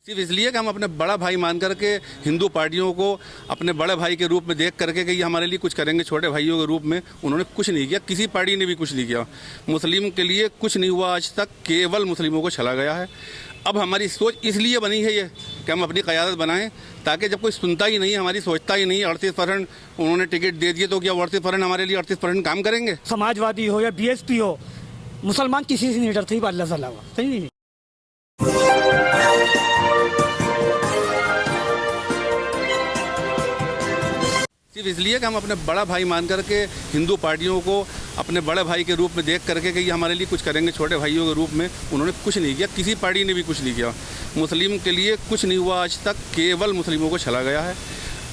सिर्फ इसलिए कि हम अपने बड़ा भाई मान करके हिंदू पार्टियों को अपने बड़े भाई के रूप में देख करके कि ये हमारे लिए कुछ करेंगे, छोटे भाइयों के रूप में उन्होंने कुछ नहीं किया। किसी पार्टी ने भी कुछ नहीं किया। मुस्लिम के लिए कुछ नहीं हुआ आज तक, केवल मुस्लिमों को छला गया है। अब हमारी सोच इसलिए बनी है ये कि हम अपनी क़यादत बनाएं, ताकि जब कोई सुनता ही नहीं, हमारी सोचता ही नहीं, 38% उन्होंने टिकट दे दिए तो क्या 38% हमारे लिए 38% काम करेंगे? समाजवादी हो या बीएसपी हो, मुसलमान किसी से नहीं डरते अल्लाह से अलावा। सही नहीं। सिर्फ इसलिए कि हम अपने बड़ा भाई मान करके हिंदू पार्टियों को अपने बड़े भाई के रूप में देख करके कि ये हमारे लिए कुछ करेंगे, छोटे भाइयों के रूप में उन्होंने कुछ नहीं किया। किसी पार्टी ने भी कुछ नहीं किया। मुस्लिम के लिए कुछ नहीं हुआ आज तक, केवल मुस्लिमों को छला गया है।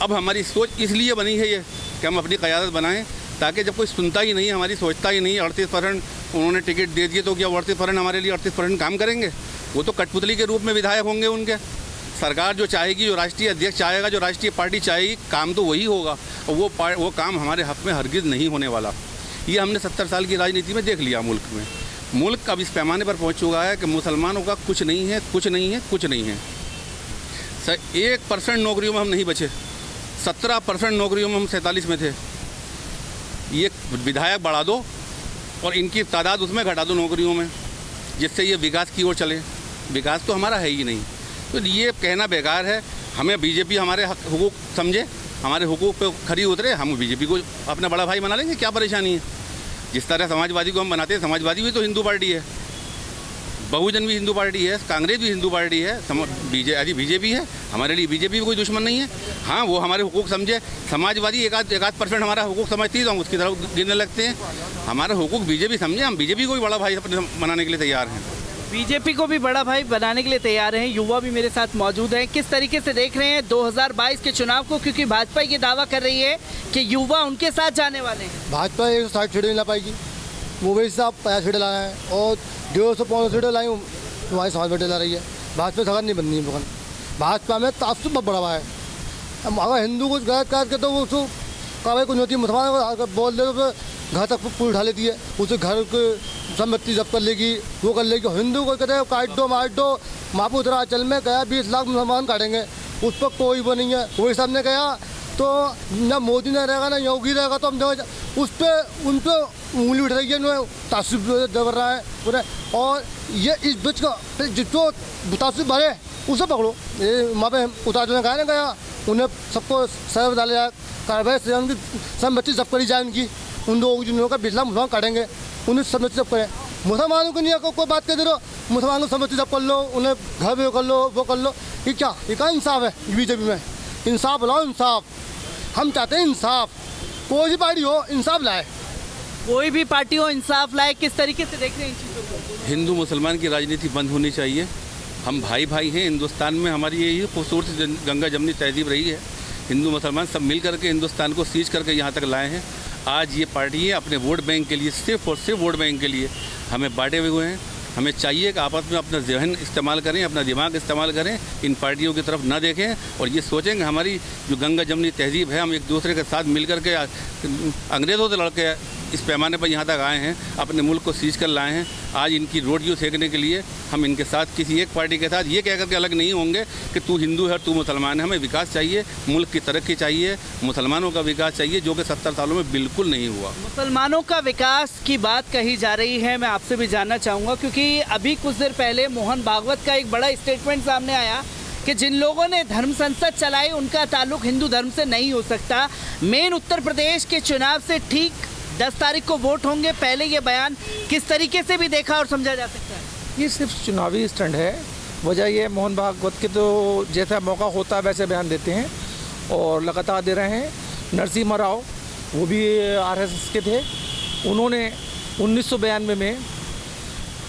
अब हमारी सोच इसलिए बनी है ये कि हम अपनी क़यादत बनाएं, ताकि जब कोई सुनता ही नहीं, हमारी सोचता ही नहीं, 38% उन्होंने टिकट दे दिए तो क्या 38% हमारे लिए 38% काम करेंगे? वो तो कठपुतली के रूप में विधायक होंगे उनके। सरकार जो चाहेगी, जो राष्ट्रीय अध्यक्ष चाहेगा, जो राष्ट्रीय पार्टी चाहेगी, काम तो वही होगा। और वो काम हमारे हक़ में हरगिज़ नहीं होने वाला। ये हमने 70 साल की राजनीति में देख लिया। मुल्क अब इस पैमाने पर पहुंच चुका है कि मुसलमानों का कुछ नहीं है, कुछ नहीं है, कुछ नहीं है। 1% नौकरियों में हम नहीं बचे। 17% नौकरियों में हम 47 में थे। ये विधायक बढ़ा दो और इनकी तादाद उसमें घटा दो नौकरियों में, जिससे ये विकास की ओर चले। विकास तो हमारा है ही नहीं, तो ये कहना बेकार है। हमें बीजेपी हमारे हुकूक समझे, हमारे हुकूक पे खरी उतरे, हम बीजेपी को अपना बड़ा भाई बना लेंगे। क्या परेशानी है? जिस तरह समाजवादी को हम बनाते हैं, समाजवादी भी तो हिंदू पार्टी है, बहुजन भी हिंदू पार्टी है, कांग्रेस भी हिंदू पार्टी है, बीजेपी है। हमारे लिए बीजेपी भी कोई दुश्मन नहीं है। हाँ, वो हमारे हुकूक समझे। समाजवादी एक आध % हमारा हुकूक समझती है तो हम उसकी तरफ गिनने लगते हैं। हमारा हुकूक बीजेपी समझे, हम बीजेपी को भी बड़ा भाई अपने बनाने के लिए तैयार हैं। बीजेपी को भी बड़ा भाई बनाने के लिए तैयार हैं। युवा भी मेरे साथ मौजूद हैं। किस तरीके से देख रहे हैं 2022 के चुनाव को, क्योंकि भाजपा ये दावा कर रही है कि युवा उनके साथ जाने वाले हैं। भाजपा 160 सीटें ला पाएगी, वो भी साहब 50 सीटें लाना है और 150 सीटें लाई हमारी समाज पार्टी ला रही है। भाजपा सरकार नहीं बननी है। भाजपा में तासुब बहुत बड़ा है। अगर हिंदू कुछ गलत करके तो वो उसको कार्रवाई कुछ होती है। मुसलमान बोल दे तो घर तक पुल उठा लेती है, उसे घर के संपत्ति जब्त कर लेगी, वो कर लेगी। हिंदू को कहते हैं काट दो मार दो। महापुर उत्तरांचल में गया 20 लाख मुसलमान काटेंगे, उस पर कोई वो नहीं है। वही साहब कहा तो न मोदी ने रहेगा ना योगी रहेगा, तो हम उस पर उन पर उंगली उठ रही है, तासुब कर रहा है पूरे। और ये इस बीच का जिसको तासुब भरे उसे पकड़ो। ये वहाँ पे उत्तरांचल में कहा ना गया, उन्हें सबको सजा डाला जाए, कार्रवाई से उनकी संपत्ति जब्त करी जाए। उनकी उन लोगों जिन लोगों का 20 लाख मुसलमान काटेंगे उन्हें संपत्ति जब्त करें। मुसलमानों को नहीं कोई बात कर दे रहे, मुसलमानों को संपत्ति जब्त कर लो, उन्हें घर भी कर लो, वो कर लो। ये क्या इंसाफ है बीजेपी में? इंसाफ लाओ, इंसाफ। हम चाहते हैं इंसाफ। कोई भी पार्टी हो इंसाफ लाए, कोई भी पार्टी हो इंसाफ लाए। किस तरीके से देख रहे हैं इन चीज़ों को? हिंदू मुसलमान की राजनीति बंद होनी चाहिए। हम भाई भाई हैं हिंदुस्तान में। हमारी यही खूबसूरत गंगा जमनी तहजीब रही है। हिंदू मुसलमान सब मिल करके हिंदुस्तान को सींच करके यहाँ तक लाए हैं। आज ये पार्टी अपने वोट बैंक के लिए, सिर्फ और सिर्फ वोट बैंक के लिए हमें बांटे हुए हैं। हमें चाहिए कि आपस में अपना जहन इस्तेमाल करें, अपना दिमाग इस्तेमाल करें, इन पार्टियों की तरफ ना देखें और ये सोचें कि हमारी जो गंगा जमनी तहजीब है, हम एक दूसरे के साथ मिल कर के अंग्रेज़ों से लड़के इस पैमाने पर यहाँ तक आए हैं, अपने मुल्क को सींच कर लाए हैं। आज इनकी रोटियों सेकने के लिए हम इनके साथ, किसी एक पार्टी के साथ ये कह करके अलग नहीं होंगे कि तू हिंदू है और तू मुसलमान है। हमें विकास चाहिए, मुल्क की तरक्की चाहिए, मुसलमानों का विकास चाहिए, जो कि 70 सालों में बिल्कुल नहीं हुआ। मुसलमानों का विकास की बात कही जा रही है। मैं आपसे भी जानना चाहूँगा, क्योंकि अभी कुछ देर पहले मोहन भागवत का एक बड़ा स्टेटमेंट सामने आया कि जिन लोगों ने धर्म संसद चलाई उनका ताल्लुक हिंदू धर्म से नहीं हो सकता। मेन उत्तर प्रदेश के चुनाव से ठीक 10 तारीख को वोट होंगे। पहले ये बयान किस तरीके से भी देखा और समझा जा सकता है? ये सिर्फ चुनावी स्टंट है। वजह ये मोहन भागवत के तो जैसा मौका होता है वैसे बयान देते हैं और लगातार दे रहे हैं। नरसिम्हा राव वो भी RSS के थे, उन्होंने 1992 में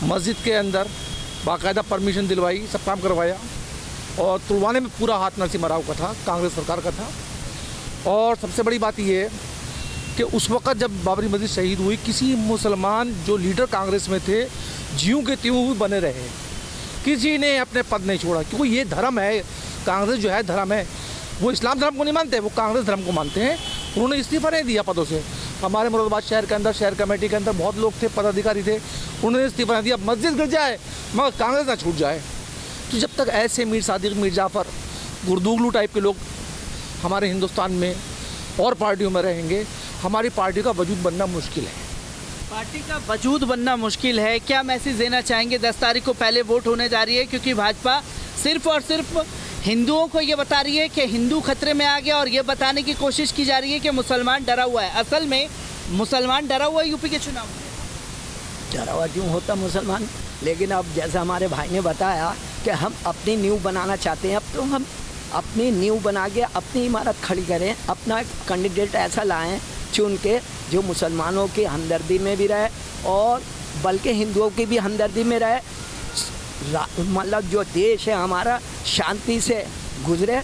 मस्जिद के अंदर बाकायदा परमिशन दिलवाई, सब काम करवाया और तुलवाने में पूरा हाथ नरसिम्हा राव का था, कांग्रेस सरकार का था। और सबसे बड़ी बात ये है कि उस वक़्त जब बाबरी मस्जिद शहीद हुई, किसी मुसलमान जो लीडर कांग्रेस में थे ज्यों के त्यों भी बने रहे, किसी ने अपने पद नहीं छोड़ा, क्योंकि ये धर्म है। कांग्रेस जो है धर्म है, वो इस्लाम धर्म को नहीं मानते, वो कांग्रेस धर्म को मानते हैं। उन्होंने इस्तीफा नहीं दिया पदों से। हमारे मुरादाबाद शहर के अंदर शहर कमेटी के अंदर बहुत लोग थे, पदाधिकारी थे, उन्होंने इस्तीफा नहीं दिया। मस्जिद गिर जाए मगर कांग्रेस ना छूट जाए। तो जब तक ऐसे मीर सादिक, मीर जाफ़र, गुरदुगलू टाइप के लोग हमारे हिंदुस्तान में और पार्टियों में रहेंगे, हमारी पार्टी का वजूद बनना मुश्किल है। पार्टी का वजूद बनना मुश्किल है। क्या मैसेज देना चाहेंगे? 10 तारीख को पहले वोट होने जा रही है, क्योंकि भाजपा सिर्फ और सिर्फ हिंदुओं को ये बता रही है कि हिंदू खतरे में आ गया, और ये बताने की कोशिश की जा रही है कि मुसलमान डरा हुआ है। असल में मुसलमान डरा हुआ है यूपी के चुनाव में। डरा हुआ क्यों होता मुसलमान? लेकिन अब जैसा हमारे भाई ने बताया कि हम अपनी नींव बनाना चाहते हैं, अब तो हम अपनी नींव बना के अपनी इमारत खड़ी करें, अपना कैंडिडेट ऐसा लाएं चुन के जो मुसलमानों की हमदर्दी में भी रहे और बल्कि हिंदुओं की भी हमदर्दी में रहे। मतलब जो देश है हमारा शांति से गुजरे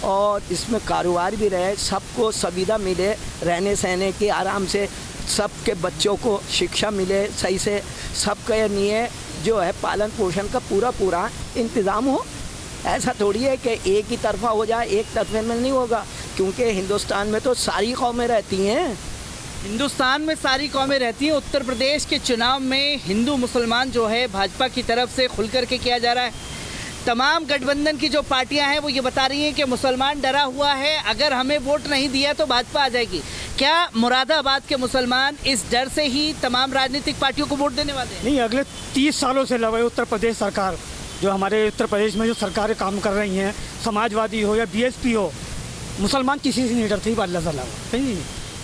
और इसमें कारोबार भी रहे, सबको सुविधा मिले, रहने सहने की आराम से, सबके बच्चों को शिक्षा मिले सही से, सबके लिए जो है पालन पोषण का पूरा इंतज़ाम हो। ऐसा थोड़ी है कि एक ही तरफा हो जाए, एक तरफे में नहीं होगा, क्योंकि हिंदुस्तान में तो सारी कौमें रहती हैं। हिंदुस्तान में सारी कौमें रहती हैं। उत्तर प्रदेश के चुनाव में हिंदू मुसलमान जो है भाजपा की तरफ से खुल करके किया जा रहा है। तमाम गठबंधन की जो पार्टियां हैं वो ये बता रही हैं कि मुसलमान डरा हुआ है, अगर हमें वोट नहीं दिया तो भाजपा आ जाएगी। क्या मुरादाबाद के मुसलमान इस डर से ही तमाम राजनीतिक पार्टियों को वोट देने वाले हैं? नहीं, अगले 30 सालों से लगा उत्तर प्रदेश सरकार, जो हमारे उत्तर प्रदेश में जो सरकारें काम कर रही हैं, समाजवादी हो या बीएसपी हो, मुसलमान किसी से नहीं डरते। अल्लाह ताला नहीं,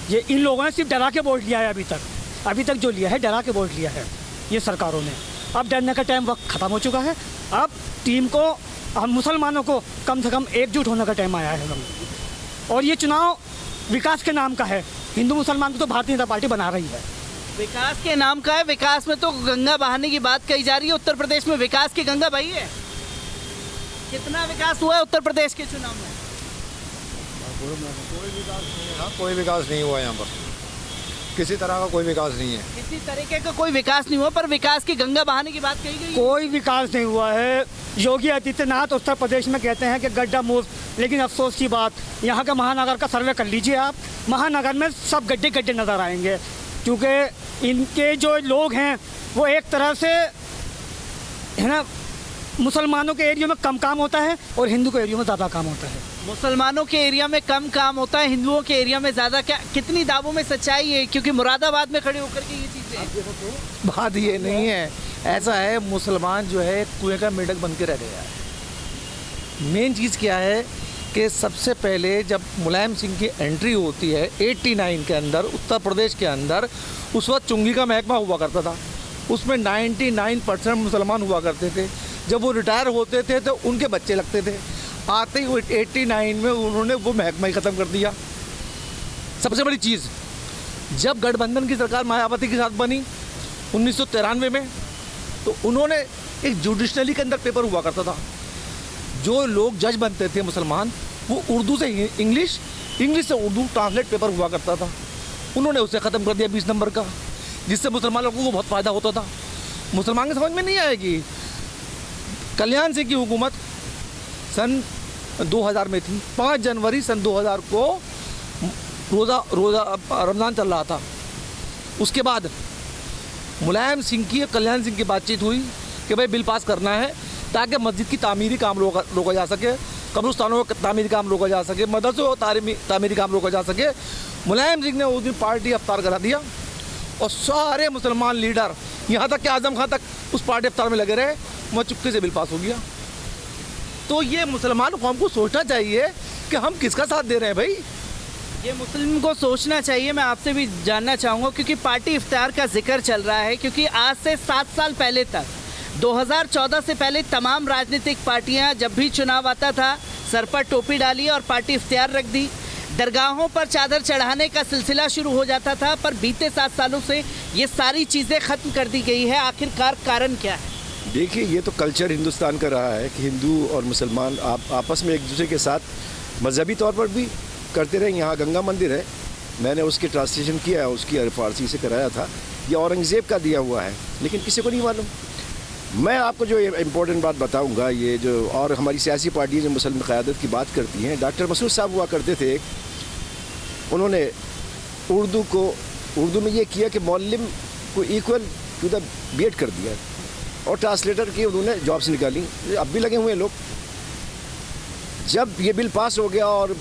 ये इन लोगों ने सिर्फ डरा के वोट लिया है। अभी तक जो लिया है डरा के वोट लिया है ये सरकारों ने। अब डरने का टाइम वक्त ख़त्म हो चुका है। अब टीम को, हम मुसलमानों को कम से कम एकजुट होने का टाइम आया है। और ये चुनाव विकास के नाम का है। हिंदू मुसलमान को तो भारतीय जनता पार्टी बना रही है। विकास के नाम का है। विकास में तो गंगा बहाने की बात कही जा रही है। उत्तर प्रदेश में विकास की गंगा बही है? कितना विकास हुआ है उत्तर प्रदेश के चुनाव में? कोई विकास नहीं हुआ यहाँ पर, किसी तरह का कोई विकास नहीं है। किसी तरीके का कोई विकास नहीं हुआ, पर विकास की गंगा बहाने की बात कही गई। कोई विकास नहीं हुआ है। योगी आदित्यनाथ उत्तर प्रदेश में कहते हैं कि गड्ढा मुक्त, लेकिन अफसोस की बात, यहाँ का महानगर का सर्वे कर लीजिए आप, महानगर में सब गड्ढे गड्ढे नज़र आएंगे, क्योंकि इनके जो लोग हैं वो एक तरह से है ना, मुसलमानों के एरिया में कम काम होता है और हिंदू के एरिया में ज़्यादा काम होता है। मुसलमानों के एरिया में कम काम होता है, हिंदुओं के एरिया में ज़्यादा। क्या कितनी दावों में सच्चाई है? क्योंकि मुरादाबाद में खड़े होकर के ये चीज़ें, बात ये नहीं है, ऐसा है, मुसलमान जो है कुएं का मेंढक बन के रह गया है। मेन चीज़ क्या है कि सबसे पहले जब मुलायम सिंह की एंट्री होती है 89 के अंदर उत्तर प्रदेश के अंदर, उस वक्त चुंगी का महकमा हुआ करता था, उसमें 99% मुसलमान हुआ करते थे। जब वो रिटायर होते थे तो उनके बच्चे लगते थे। आते ही 89 में उन्होंने वो महकमा ही ख़त्म कर दिया। सबसे बड़ी चीज़, जब गठबंधन की सरकार मायावती के साथ बनी 1993 में, तो उन्होंने एक जुडिशनरी के अंदर पेपर हुआ करता था, जो लोग जज बनते थे मुसलमान, वो उर्दू से इंग्लिश, इंग्लिश से उर्दू ट्रांसलेट पेपर हुआ करता था। उन्होंने उसे ख़त्म कर दिया 20 नंबर का, जिससे मुसलमान लोगों को बहुत फ़ायदा होता था। मुसलमान के समझ में नहीं आएगी। कल्याण सिंह की हुकूमत सन 2000 में थी। 5 जनवरी सन 2000 को रोज़ा रमज़ान चल रहा था। उसके बाद मुलायम सिंह की कल्याण सिंह की बातचीत हुई कि भाई बिल पास करना है ताकि मस्जिद की तामीरी काम रोका जा सके, कब्रिस्तानों का तामीरी काम रोका जा सके, मदरसों का तामीरी काम रोका जा सके। मुलायम सिंह ने उस दिन पार्टी अफ्तार करा दिया और सारे मुसलमान लीडर, यहाँ तक कि आजम खान तक उस पार्टी अफ्तार में लगे रहे, वह चुपके से बिल पास हो गया। तो ये मुसलमान कौम को सोचना चाहिए कि हम किसका साथ दे रहे हैं। भाई ये मुस्लिम को सोचना चाहिए। मैं आपसे भी जानना चाहूँगा, क्योंकि पार्टी इफ्तार का जिक्र चल रहा है, क्योंकि आज से 7 साल पहले तक 2014 से पहले तमाम राजनीतिक पार्टियां जब भी चुनाव आता था सर पर टोपी डाली और पार्टी इफ्तियार रख दी, दरगाहों पर चादर चढ़ाने का सिलसिला शुरू हो जाता था। पर बीते 7 सालों से ये सारी चीज़ें ख़त्म कर दी गई है। आखिरकार कारण क्या है? देखिए, ये तो कल्चर हिंदुस्तान का रहा है कि हिंदू और मुसलमान आपस में एक दूसरे के साथ मजहबी तौर पर भी करते रहे। यहाँ गंगा मंदिर है, मैंने उसकी ट्रांसलेशन किया है, उसकी फ़ारसी से कराया था। ये औरंगज़ेब का दिया हुआ है, लेकिन किसी को नहीं मालूम। मैं आपको जो इम्पोर्टेंट बात बताऊंगा, ये जो और हमारी सियासी पार्टी जो मुसलमान क़यादत की बात करती हैं, डॉक्टर मसूद साहब हुआ करते थे, उन्होंने उर्दू में ये किया कि मौलम को इक्वल टू द बीएड कर दिया। और ट्रांसलेटर की उन्होंने जॉब्स निकाली, अब भी लगे हुए हैं लोग। जब ये बिल पास हो गया और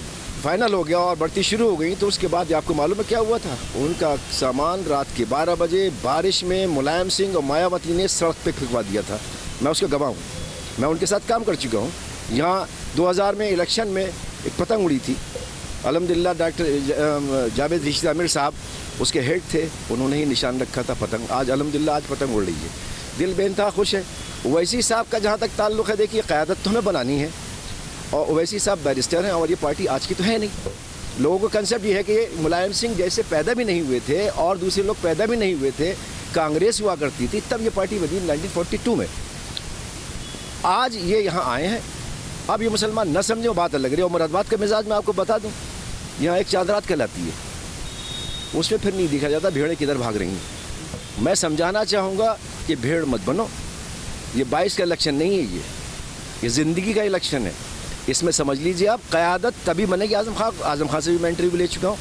फाइनल हो गया और बढ़ती शुरू हो गई, तो उसके बाद आपको मालूम है क्या हुआ था? उनका सामान रात के 12 बजे बारिश में मुलायम सिंह और मायावती ने सड़क पे फेंकवा दिया था। मैं उसका गवाह हूँ, मैं उनके साथ काम कर चुका हूँ। यहाँ 2000 में इलेक्शन में एक पतंग उड़ी थी, अल्हम्दुलिल्लाह डॉक्टर जावेद रशीद आमिर साहब उसके हेड थे, उन्होंने ही निशान रखा था पतंग। आज अल्हम्दुलिल्लाह आज पतंग उड़ रही है, दिल बेनतहा खुश है। ओवैसी साहब का जहाँ तक ताल्लुक़ है, देखिए क़यादत तो हमें बनानी है, और ओवैसी साहब बैरिस्टर हैं और ये पार्टी आज की तो है नहीं। लोगों को कंसेप्ट ये है कि मुलायम सिंह जैसे पैदा भी नहीं हुए थे और दूसरे लोग पैदा भी नहीं हुए थे, कांग्रेस हुआ करती थी तब ये पार्टी बनी 1942 में। आज ये यहाँ आए हैं, अब ये मुसलमान न समझे वो बात अलग रही है। और मुरादाबाद का मिजाज मैं आपको बता दूँ, यहाँ एक चांदरात कहलाती है, उसमें फिर नहीं देखा जाता भेड़ें किधर भाग रही हैं। मैं समझाना चाहूँगा कि भेड़ मत बनो, ये 22 का इलेक्शन नहीं है, ये ज़िंदगी का इलेक्शन है। इसमें समझ लीजिए आप, क़यादत तभी बनेगी। आज़म खान से भी मैं इंटरव्यू ले चुका हूँ।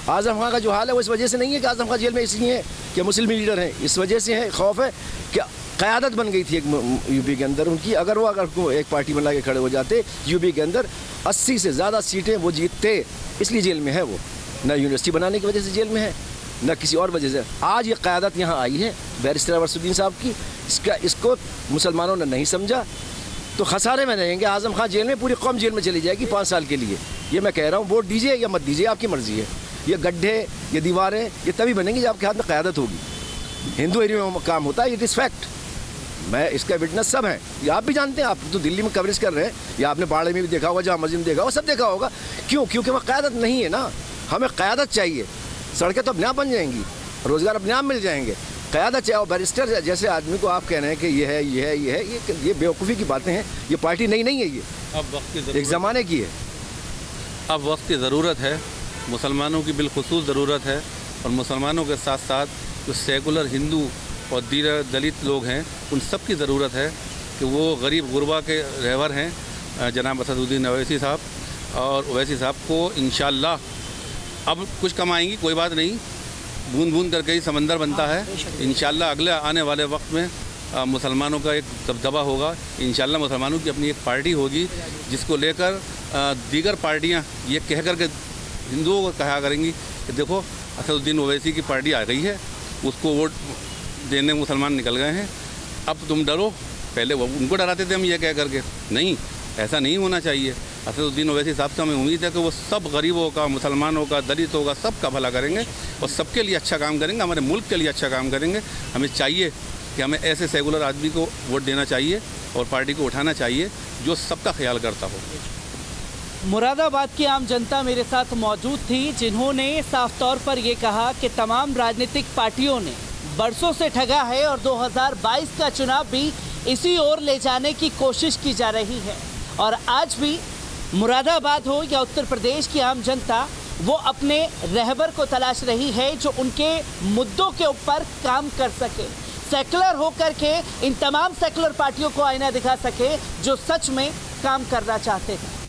आज़म खान का जो हाल है वो इस वजह से नहीं है कि आज़म खान जेल में इसलिए है कि मुस्लिम लीडर हैं, इस वजह से है, खौफ है कि क़यादत बन गई थी एक यूपी के अंदर उनकी। अगर वो एक पार्टी बना के खड़े हो जाते यूपी के अंदर 80 से ज़्यादा सीटें वो जीतते, इसलिए जेल में है वो। न यूनिवर्सिटी बनाने की वजह से जेल में है, न किसी और वजह से। आज ये क़यादत यहाँ आई है बैरिस्टर वरसुद्दीन साहब की, इसको मुसलमानों ने नहीं समझा तो खसारे में रहेंगे। आज़म खान जेल में, पूरी कौम जेल में चली जाएगी 5 साल के लिए। ये मैं कह रहा हूँ, वोट दीजिए या मत दीजिए, आपकी मर्ज़ी है। ये गड्ढे, ये दीवारें, ये तभी बनेंगी जब आपके हाथ में क़यादत होगी। हिंदू एरिया में काम होता है, इट इज़ फैक्ट, मैं इसका विटनेस सब हैं। ये आप भी जानते हैं, आप तो दिल्ली में कवरेज कर रहे हैं, या आपने बाड़े में भी देखा होगा, जहाँ मस्जिद में देखा होगा, सब देखा होगा। क्यों? क्योंकि वह क़यादत नहीं है ना। हमें क़यादत चाहिए, सड़कें तो अपने आप बन जाएंगी, रोज़गार अपने आप मिल जाएंगे। क़यादत चाहे, और बैरिस्टर जैसे आदमी को आप कह रहे हैं कि ये बेवकूफ़ी की बातें हैं। ये पार्टी नहीं है, ये अब वक्त की एक ज़माने की है। अब वक्त की ज़रूरत है, मुसलमानों की बिलखुसूस ज़रूरत है, और मुसलमानों के साथ साथ जो सेकुलर हिंदू और दलित लोग हैं, उन सब की ज़रूरत है कि वो गरीब गुरबा के रहबर हैं जनाब असदुद्दीन ओवैसी साहब, और ओवैसी साहब को इंशाअल्लाह अब कुछ कमाएंगी, कोई बात नहीं, बूंद बूंद करके ही समंदर बनता है। इंशाअल्लाह अगले आने वाले वक्त में मुसलमानों का एक दबदबा होगा। इंशाअल्लाह मुसलमानों की अपनी एक पार्टी होगी, जिसको लेकर दीगर पार्टियां ये कह कर के हिंदुओं को कहा करेंगी कि देखो असदुद्दीन ओवैसी की पार्टी आ गई है, उसको वोट देने मुसलमान निकल गए हैं, अब तुम डरो। पहले वो उनको डराते थे हम ये कह करके, नहीं, ऐसा नहीं होना चाहिए। असदुद्दीन ओवैसी साहब से हमें उम्मीद है कि वो सब गरीबों का, मुसलमानों का, दलितों का, सबका भला करेंगे और सबके लिए अच्छा काम करेंगे, हमारे मुल्क के लिए अच्छा काम करेंगे। हमें चाहिए कि हमें ऐसे सेकुलर आदमी को वोट देना चाहिए और पार्टी को उठाना चाहिए जो सबका ख्याल करता हो। मुरादाबाद की आम जनता मेरे साथ मौजूद थी, जिन्होंने साफ तौर पर ये कहा कि तमाम राजनीतिक पार्टियों ने बरसों से ठगा है और 2022 का चुनाव भी इसी ओर ले जाने की कोशिश की जा रही है। और आज भी मुरादाबाद हो या उत्तर प्रदेश की आम जनता, वो अपने रहबर को तलाश रही है जो उनके मुद्दों के ऊपर काम कर सके, सेकुलर होकर के इन तमाम सेकुलर पार्टियों को आईना दिखा सके जो सच में काम करना चाहते हैं।